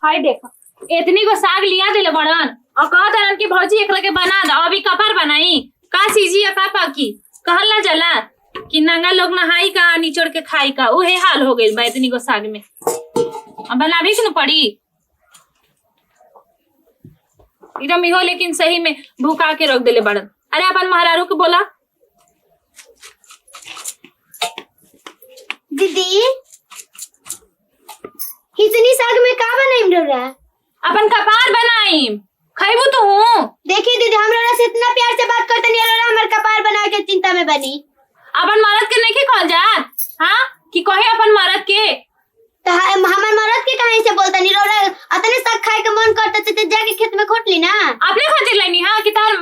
हाय देखो इतनी को साग लिया दिले बड़न और कहा तरन की भौजी एकरा के बना दो अभी कपर बनाई का सीजी का पाकी कहल ना जला कि नंगा लोग नहाई का निचोड़ के खाई का उहे हाल हो गई बा इतनी को साग में अब बनाबी क्यों पड़ी एकदम इहो लेकिन सही में भूखा के रख दिले बड़न। अरे अपन महारारू को बोला दीदी इतनी साग में का बनाई रहा अपन कपार बनाई खैबू तो हूँ। देखिए दीदी हमरा से इतना प्यार से बात करते नहीं रहा हमारे कपार बना के चिंता में बनी अपन मरद के नहीं कह जात हाँ कि कहे अपन मरद के तो हमार मरद के कहां से बोलता नहीं रहा अतने साग खाए के मन करता तो जाके खेत में खोट ली ना अपने खातिर लेनी हाँ कि तार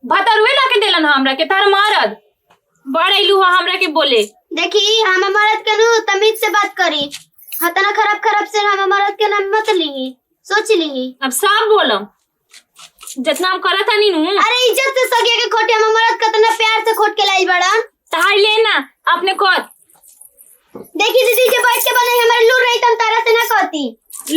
भतरुए ला के देलन हमरा के तार मरद बड़ इलू हमरा के बोले देखी हम मरद के नु तमीज से बात करी हतना खराब खराब से हम मरद के नाम मत ली सोच ली अब साफ बोलम जितना हम करत हनी नु अरे इज्जत से सगे के खोटे हम मरद कितना प्यार से खोट के लाई बड़ा तार लेना अपने खोद देखी दीदी जब बैठ के बने हमारे लूर रही तुम तारा से ना कहती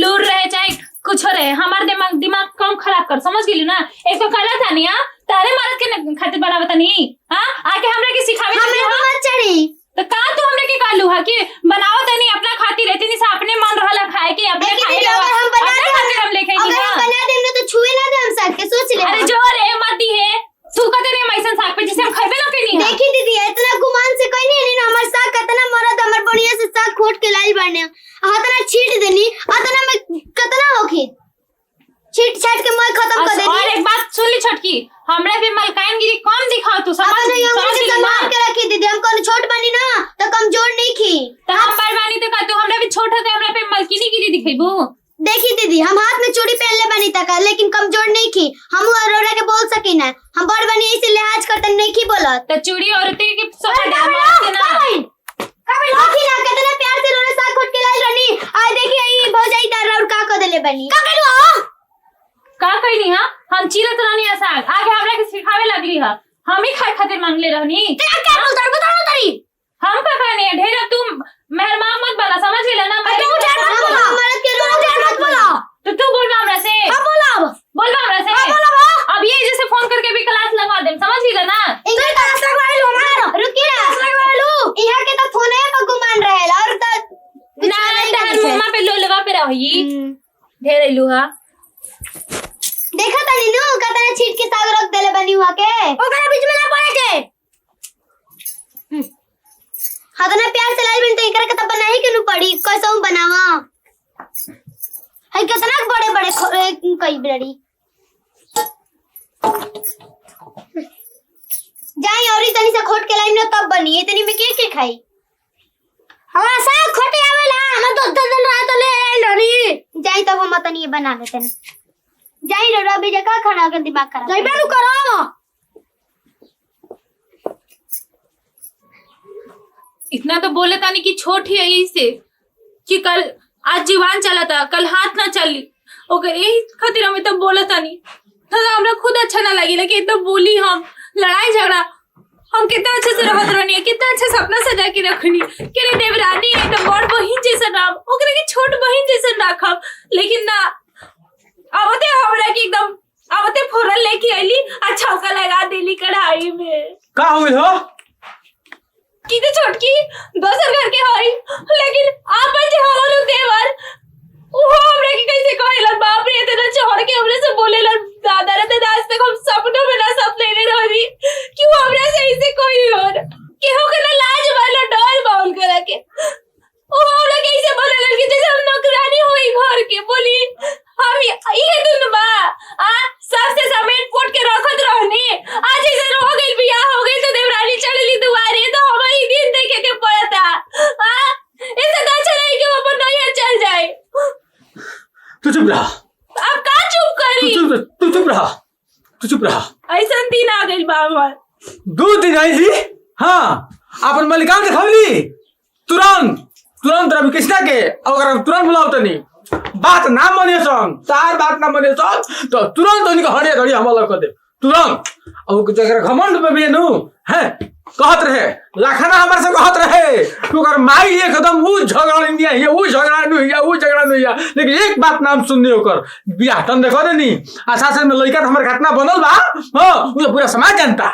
लूर रहे चाहे कुछ रहे हमार दिमाग कम खराब कर समझ गेली ना एक तो कला था नहीं तारे मरद के खातिर बनावत नहीं हां आके हमरा के सिखावे हमें मत चढ़ी तो का तू हमरे के कालू है कि बनावत नहीं अपना खातिर रहती नहीं अपने मन रहला खाए के अपने खाए हम बना दे खातिर हम लेके अगर हम बना दे ना तो छुए ना दे हम साग के सोच ले अरे जोर है मत दी है तू कहते रे मैसन साग पे जिसे हम खाबे ना के नहीं देखी दीदी इतना गुमान से कोई नहीं ना हमार साग कितना मरद हमर बढ़िया से साग खोट के लाई बने हतना छीट देनी हतना में कितना होखी छीट छाट के मैं खत्म कर देनी और एक बात सुन ली छोटकी हमरा पे मलकानगिरी कम दिखाओ तू समझ संभाल के रखी दीदी हम कौन छोट बनी ना तो कमजोर नहीं की तो हम बड़वानी तो का तू हमरा भी छोट है हमरा पे मलकिनीगिरी दिखेबू देखी दीदी हम हाथ में चूड़ी पहन ले बनी तक लेकिन कमजोर नहीं की हम अरोरा के बोल सकी ना हम बड़ बनी ऐसे लिहाज करते नहीं की बोलत तो चूड़ी और ते के सब ना कभी लोकी ना कितना प्यार से रोने साग खोट के लाई रनी आ देखी आई भौजाई तार और का कर देले बनी का करू का कहनी हां हम चीरत रहनी साग आगे हमरा के सिखावे लगली ह हम ही खाए खातिर मांगले रहनी तेरा क्या बोलता बताओ तरी हम का कहनी है ढेर तुम मेहरबान मत बना समझ गेला ना मैं तू ढेर मत बोला मरद के तू ढेर मत बोला तो तू बोल हमरा से हां बोला बोल हमरा से हां बोला अब ये जैसे फोन करके भी क्लास लगवा दे समझ गेला ना इंग्लिश क्लास लगवा लो ना रुकी ना लगवा लो यहां के तो फोन है पर गुमान रहेला और तो ना तहर मम्मा पे लोलवा पे रही ढेर इलूहा देखा तनी नु कतना छीट के साग रख देले बनी हुआ के ओकरा बीच में ना पड़े के हतना प्यार से लाई बन तो एकरा के तब बनाही के नु पड़ी कैसे बनावा है कितना बड़े बड़े कई बड़ी जाई औरी तनी से खोट के लाई न तब बनी इतनी में के खाई हमारा साग खोटे आवेला हम 10 दिन रहा तो ले डरी जाई तब हम तनी बना लेते हैं जाई रे अभी जगह खड़ा कर दिमाग खराब जाई बेनु करो इतना तो बोले तानी कि छोट ही है से कि कल आज जीवान चला था कल हाथ ना चली ओकर यही खातिर हमें तो बोला तानी तो हमरा खुद अच्छा ना लगी लेकिन तो बोली हम लड़ाई झगड़ा हम कितना अच्छे से रहत रहनी है कितना अच्छा सपना सजा के रखनी कि रे देवरानी है तो बड़ बहिन जैसा नाम ओकरे के छोट बहिन जैसा रखब लेकिन ना आवते हमरा की एकदम आवते फोरन लेके आईली अच्छा ओका लगा देली कढ़ाई में का होइल हो की तो छोटकी दोसर घर के हई लेकिन आपन जे हवलु देवर वो हमरा की कैसे कहला बाप रे इतना चढ़ के हमरे से बोलेला दादा रे दादा आज तक हम सपनों में ना सपने ले रही कि वो हमरा से ऐसे कोई और केहू के ना लाज वाला डर बाउल करा के वो हमरा कैसे बोलेला कि जैसे हम नौकरानी होई घर के बोली हम ये दुनु बा आ सबसे समेट पोट के रखत रहनी आज ऐसे हो गइल बियाह हो गइल तो देवरानी चढ़ली दुआरे तो हमारी दिन देखे के पड़ता आ ऐसे ना चले कि वो अपन नैहर चल जाए तू चुप रहा अब का चुप करी तू चुप रहा ऐसा दिन आ गइल बा हमर 2 दिन आई थी हाँ अपन मलिकान के खवली तुरंत रवि कृष्णा के अगर तुरंत बुलाओ तनी बात ना मने सन तार बात ना मने सन तो तुरंत उनके हड़े धड़ी हमला कर दे तुरंत और जगह घमंड में भी नु है कहत रहे लाखना हमारे से कहत रहे तू अगर माई एकदम वो झगड़ा नहीं है वो झगड़ा नहीं है वो झगड़ा नहीं है लेकिन एक बात नाम सुननी होकर बियाह तन देखो नहीं आशा में लड़का हमारे घटना बनल बा हाँ वो पूरा समाज जानता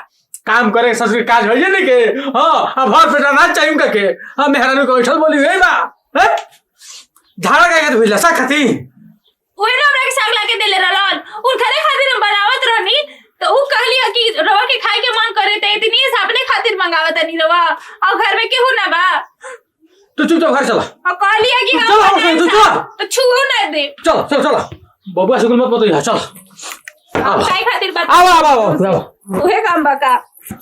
काम करे ससुर काज हो नहीं के हाँ अब भर पेटा ना चाहिए उनका के हाँ मेहरानू को बैठल बोली गई बा झाड़ा का तो भिला सा खाती ओए ना हमरा के साग लाके देले रहलन उन खरे खातिर हम बनावत रहनी तो ऊ कहली कि रवा के खाए के मन करे ते इतनी अपने खातिर मंगावत नहीं रवा और घर में केहू ना बा तो चुपचाप घर चला और कहली कि चलो, हम चलो। तो छुओ ना दे चलो चलो चलो बबुआ स्कूल मत बताइए चलो हम खाए खातिर बात आओ आओ आओ आओ ओहे काम बा का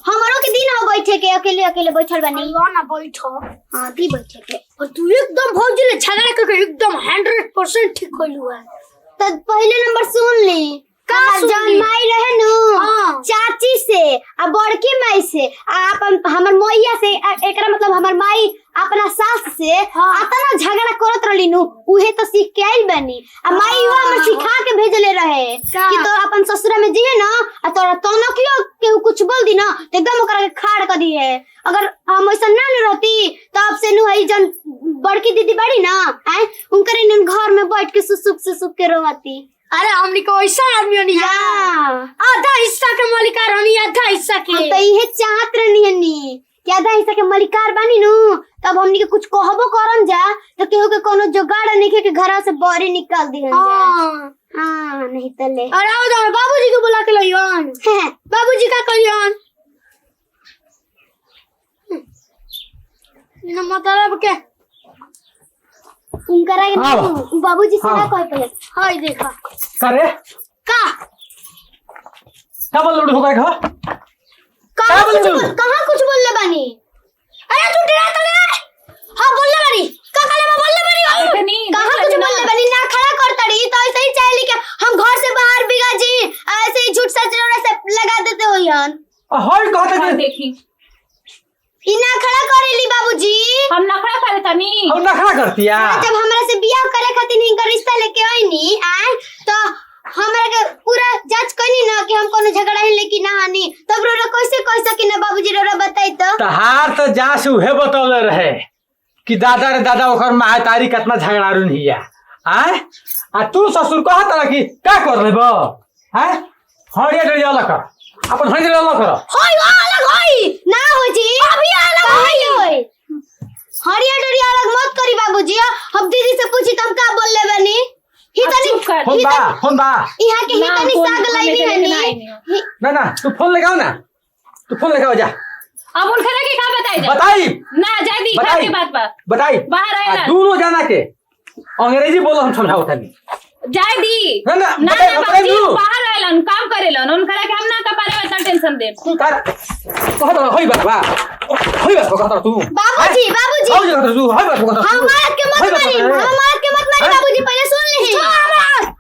हमारो के दिन हो बैठे के अकेले अकेले बैठल बनी ना बैठो हां दी बैठे के और तू एकदम भौजी ले झगड़ा करके एकदम 100% ठीक कइलू है। तो पहले नंबर सुन ली का हमार सुन जौन ली? माई रहे नु हाँ। चाची से आ बड़की माई से आ अपन हमर मोइया से एकरा मतलब हमर माई अपना सास से हाँ। अतना झगड़ा करत रहली नु उहे तो सीख के आइल बनी आ माई वो हमर सिखा के भेजले रहे का? कि तो अपन ससुरा में जिए ना आ तोरा तोनो केहू कुछ बोल दी ना तो एकदम ओकरा के खाड़ कर दिए अगर हम ऐसा ना रहती तब से नु हई जन बड़की दीदी बड़ी ना हैं उनकर इन घर में बैठ के सुसुक के रोती अरे हमनी को ऐसा आदमी नहीं है हाँ आधा हिस्सा के मालिकार हनी आधा हिस्सा के हम तो इहे चाहत रहनी हनी कि आधा हिस्सा के मलिकार बानी नु तब हमनी के कुछ कहबो करम जा तो केहू के कोनो जुगाड़ नहीं के घर से बाहर निकाल दी जा हाँ हां नहीं तो ले अरे आओ जाओ बाबूजी को बुला के लइयन बाबूजी का कहियन न मतलब के उनकरा हाँ। बाबूजी से ना हाँ। कह पले हाय देखा करे का क्या बोल रहे हो घर कहां कुछ बोलले बानी अरे तू डरा तो ले हां बोलले बानी का काले में बोलले बानी कहां कुछ बोलले बानी ना खड़ा कर तड़ी तो ऐसे ही चाहे कि हम घर से बाहर बिगा जी ऐसे ही झूठ सच रोड़ा से लगा देते हो यान हाय कहते कि देखी इना खड़ा करेली बाबूजी हम नखरा करे तनी हम नखरा करतिया जब हमरा से बियाह करे खातिर इनका रिश्ता लेके आईनी आए तो हमरा के पूरा जांच कइनी ना कि हम कोनो झगड़ा है लेकिन ना हानि तब रोरा कैसे कह सकी ना बाबूजी रोरा बताई तो तहार तो जा से उहे बतौले रहे कि दादा रे दादा ओकर महतारी कितना झगड़ारू नहीं है आय आ तू ससुर कहत रह कि का कर लेबो हैं हड़िया डरिया अलग कर अपन हड़िया अलग कर होय अलग होय ना हो जी अभी अलग होय हरिया डरिया अलग मत करी बाबूजी हम दीदी से पूछी तब का बोल ले बनी ही अब तनी चुप कर। फोन बा यहाँ के ही ना, तनी फोन- साग फोन लाई लेके नहीं लेके हनी आई ना तू फोन लगाओ ना तू फोन लगाओ जा अब उन खरे के का बताई जा बताई ना जादी घर बताई के बात बा बताई बाहर आएला। दोनों जाना के अंग्रेजी बोलो हम समझाओ तनी जाय दी ना, ना बताई- बताई बाबूजी दू। बाहर आएलन काम करेलन उन खरे के हम ना कपारे में इतना टेंशन दे तू तार कहत रह होई बाबा कहत रह तू बाबूजी बाबूजी हो जा तू होई बात कहत हम मार के मत मारी हम मार के मत मारी हैं? बाबूजी पहले सुन ली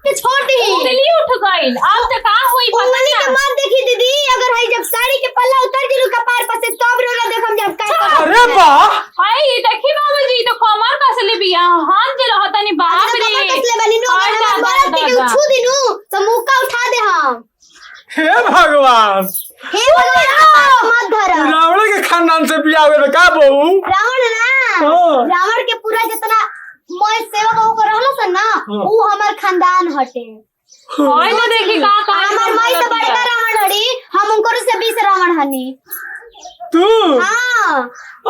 के छोड़ दी उंगली उठ गइल अब तो का होई उंगली के पता मत देखी दीदी अगर हई जब साड़ी के पल्ला उतर दिलू कपार पर से तब रोला देखम जब का अरे वाह हाय ये देखी बाबूजी तो कमर कसले बिया हम जे रहतनी बाप रे कमर कसले बनी नु हाय अगर हम दादा, बरत के दादा। छू दिनु तो मुक्का उठा दे हम हे भगवान हे भगवान मत धर रावण के खानदान से बियाह हुए का बहू रावण ना हाँ। रावण के पूरा जितना मोय सेवक होकर रहलो सन ना हाँ। ऊ हमर खानदान हटे हाय तो देखी का का हमर माई से बड़का रावण हड़ी हम उनको से 20 रावण हनी तू हां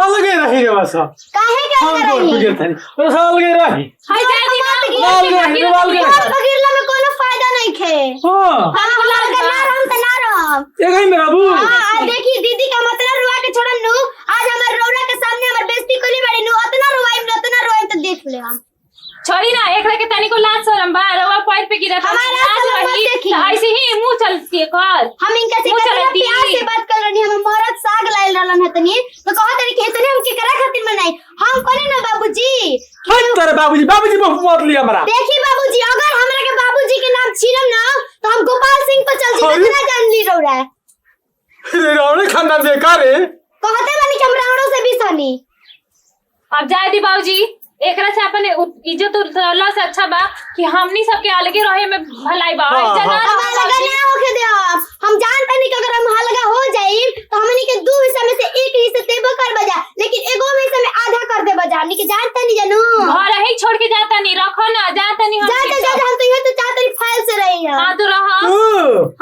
अलगे रही रे बस काहे के हम अलग तो रही तुझे थी बस अलगे रही हाय जादी वाल के हम बगिरला में कोनो फायदा नहीं खे हां हम लड़का ना रहम त ना रहम एक ही मेरा बू हां देखी दीदी का मतलब रुआ के छोड़म नु आज हमर रौना के सामने हमर बेइज्जती कोली बड़ी नु उतना रोवाई तो देख ले हम छोड़ी ना एक रखे तनी को लाज शरम बा रवा पैर पे गिरा हमारा लाज शरम मत रही देखी। तो ऐसे ही मुंह चलती है कर हम इनका से मुँह कितना चलती। प्यार से बात कर रही हम मरद साग लाइल रहलन हतनी तो कहत रही कि इतने हम के करा खातिर मनाई हम करे ना बाबूजी हट तेरे बाबूजी बहुत मत लिया हमरा देखी बाबूजी अगर हमरा के बाबूजी के नाम छीनम ना तो हम गोपाल सिंह पर चल जी अरे। कितना जान ली रौरा रावण खानदान से का रे कहते बानी कि हम रावणों से भी सनी अब जाए दी बाबूजी एकरा से अपन इज्जत उतरला से अच्छा बा कि हमनी सबके अलगे रहे में भलाई बा हाँ, इज्जत ना हाँ। हम अलग ना होके दे हम हम जानते नहीं कि अगर हम हलगा हो जाई तो हमनी के दो हिस्सा में से एक हिस्सा देबो कर बजा, लेकिन एगो में हिस्सा में आधा कर दे बजा। हमनी के जानते नहीं जानू घर ही छोड़ के जाता नहीं, रखो ना, जाता नहीं जा जा जा, हम तो ये तो चाहते नहीं फाइल से रही है। हां तो रहा तू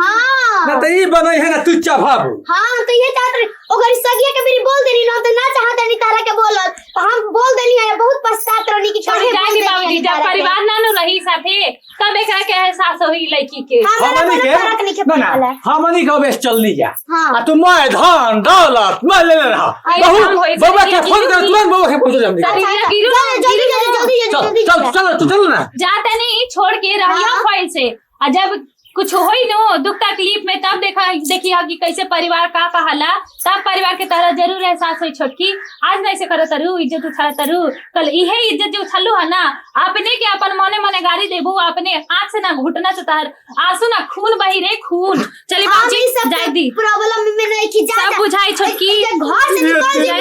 हां ना तो ई बनई है ना तू चाभाबू। हां हम तो ये चाहते रही, ओकर सगिया के मेरी बोल देनी ना तो ना चाहते नहीं तारा के बोलत, तो हम बोल देनी है। बहुत पछतात रहनी कि छोड़ जाएगी बाबूजी, जब परिवार ना नु रही साथे तब एकरा के एहसास होई लड़की के। हमनी के ना ना हमनी के बेस चलनी जा हाँ। आ तू मैं धन दौलत मैं ले रहा अरे बहू हम होई बाबा से के फोन कर तुरंत बाबा के पहुंच जा जल्दी चल चल तू चल ना। जाता नहीं, छोड़ के रहिया हाँ। फाइल से। और जब कुछ होई नो दुख तकलीफ में तब देखी कि कैसे परिवार का कहला, तब परिवार के तरह जरूर एहसास हुई। छोटकी आज नहीं से करो तरु इज्जत उछाला तरु, कल इहे इज्जत जो उछलू है ना अपने के अपन मने मने गाड़ी देबू, अपने आंख से ना घुटना से तार आंसू ना खून बही रे खून। चली बाबूजी जाय दी, प्रॉब्लम में नहीं कि जा सब बुझाई छोटकी। घर से निकल जाए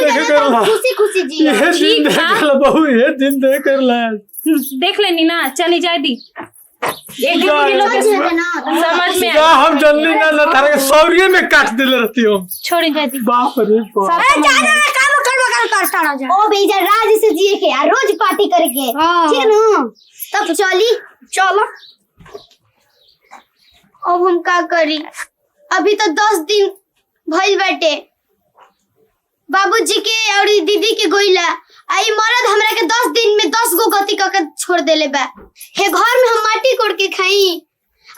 खुशी खुशी जी। ये दिन ठीक था। देख ल बहू, ये दिन देख कर ला देख लेनी ना, चली जाय दी। एक दिन के लोग समझ में जा हम जल्दी ना तारे के सौरिये में काट देले रहती हो। छोड़ी जाय दी। बाप रे बाप। काम करवा कर करता जा। ओ बेजा राज से जिए के आ रोज पार्टी करके ठीक न, तब चली चलो अब हम का करी। अभी तो 10 दिन भइल बाटे बाबूजी के और दीदी के गोइला, आई मरद हमरा के 10 दिन में 10 गो गति करके छोड़ देले बा। हे घर में हम माटी कोड़ के खाई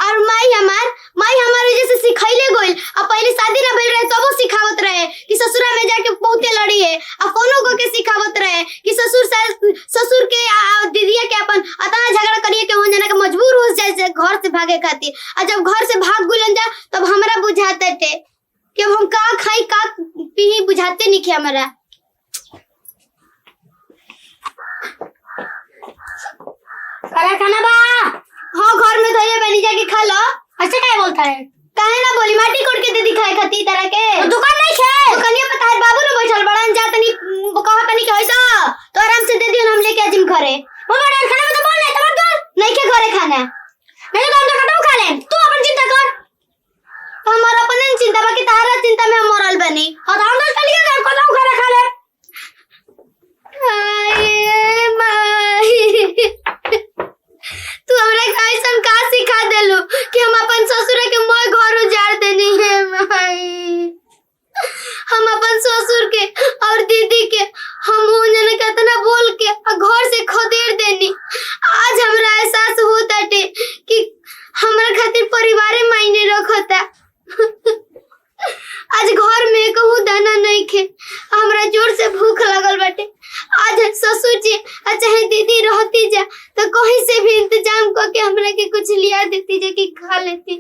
और माई हमार जैसे सिखैले गोइल। अब पहले शादी ना भइल रहे तबो सिखावत रहे कि ससुरा में जाके बहुते लड़ी है, अब कोनो को के सिखावत रहे कि ससुर के दीदिया के अपन अतना झगड़ा करिए के हो जाना के मजबूर हो जाए घर से भागे खातिर। और जब घर से भाग गुलन जा तब हमरा बुझाते थे कि अब हम का खाई का पी बुझाते नहीं के हमरा। खाना बा हाँ घर में धोइए बनी जाके खा लो। ऐसे क्या बोलता है? काहे ना बोली माटी कोड़ के दे दिखाए खाती तरह के तो दुकान नहीं है दुकानिया पता है बाबू ने बैठल बड़न जा तनी कहा तनी के ऐसा तो आराम से दे दियो हम लेके आजिम घरे। वो बड़ा खाना में तो बोल नहीं तब तो नहीं के घरे खाना नहीं तो हम तो कटो खा ले। तू अपन चिंता कर, हमारा अपन चिंता बाकी तारा चिंता में हम मरल बनी। और हम तो चलिए घर को तो खा ले। आए माई तू हमरा कैसन का सिखा देलू कि हम अपन ससुर के मोय घर उजाड़ देनी है माई। हम अपन ससुर के और दीदी के हम उन्हें कितना बोल के घर से खदेड़ देनी। आज हमरा एहसास होता टे कि हमरा खातिर परिवारे मायने रखता। आज घर में कहूँ दाना नहीं खे, हमरा जोर से भूख लगल बाटे। आज ससुर जी चाहे दीदी रहती जा तो कहीं से भी इंतजाम करके हमरा के कुछ लिया देती जा कि खा लेती।